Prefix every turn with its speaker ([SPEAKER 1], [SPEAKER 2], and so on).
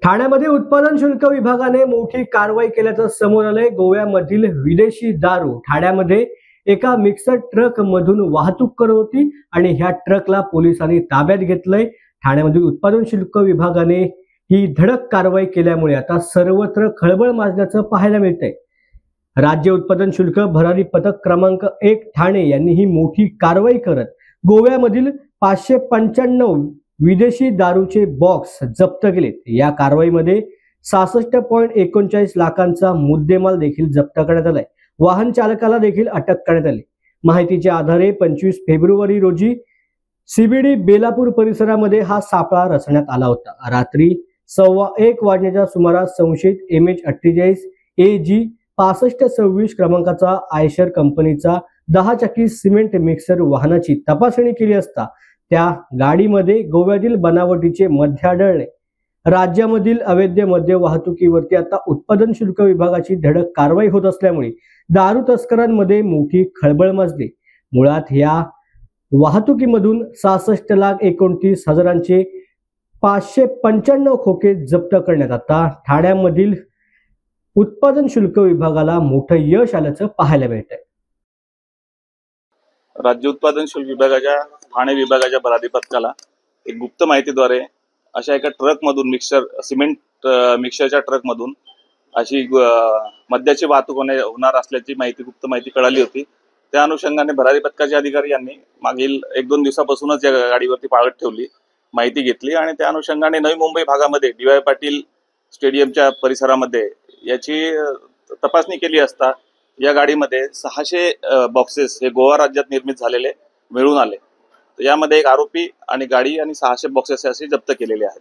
[SPEAKER 1] ठाण्यामध्ये उत्पादन शुल्क विभागाने मोठी कारवाई केल्याचं समोर आलंय। गोव्यामधील विदेशी दारू ठाण्यामध्ये एका मिक्सर ट्रक मधून वाहतूक करत होती आणि ह्या ट्रकला पोलिसांनी ताब्यात घेतलंय। ठाण्यामधील उत्पादन शुल्क विभागाने ही धडक कारवाई केल्यामुळे आता सर्वत्र खळबळ माजल्याचं पाहायला मिळतंय। राज्य उत्पादन शुल्क भरारी पथक क्रमांक 1 ठाणे यांनी ही मोठी कारवाई करत गोव्यामधील 595 विदेशी दारूचे बॉक्स जप्त केलेत। या कारवाईमध्ये 66.39 लाखांचा मुद्देमाल देखील जप्त करण्यात आलाय। वाहन चालकाला देखील अटक करण्यात आली। माहितीच्या आधारे 25 फेब्रुवारी रोजी सीबीडी बेलापूर परिसरामध्ये हा सापळा रचण्यात आला होता। रात्री 1:15 वाजण्याच्या सुमारास संशयित MH48 AG 6526 क्रमांकाचा आयशर कंपनीचा 10 चाकी सिमेंट मिक्सर वाहनाची तपासणी केली असता त्या गाडीमध्ये गोव्यातील बनावटीचे मद्य आढळले। राज्यामधील अवैध मद्य वाहतुकीवरती आता उत्पादन शुल्क विभागाची धडक कारवाई होत असल्यामुळे दारू तस्करांमध्ये मोठी खळबळ माजली। मुळात या वाहतुकीमधून 66,29,000चे 595 खोके जप्त करण्यात आता ठाण्यामधील उत्पादन शुल्क विभागाला मोठं यश आल्याचं पाहायला मिळतंय।
[SPEAKER 2] राज्य उत्पादन शुल्क विभागाच्या ठाणे विभागाच्या भरारी पथकाला एक गुप्त माहितीद्वारे अशा एका ट्रक मधून सिमेंट मिक्सरच्या ट्रक मधून अशी मद्याची वाहतूक होणार असल्याची गुप्त माहिती कळाली होती। त्या अनुषंगाने भरारी पथकाचे अधिकारी यांनी मागील 1-2 दिवसापासूनच या गाडीवरती पाळत ठेवली, माहिती घेतली आणि त्या अनुषंगाने नवी मुंबई भागामध्ये DY पाटील स्टेडियमच्या परिसरामध्ये याची तपासणी केली असता या गाडीमध्ये 600 बॉक्सेस हे गोवा राज्यात निर्मित झालेले मिळून आले। यामध्ये एक आरोपी आणि गाडी आणि 600 बॉक्सेस असे जप्त केलेले आहेत।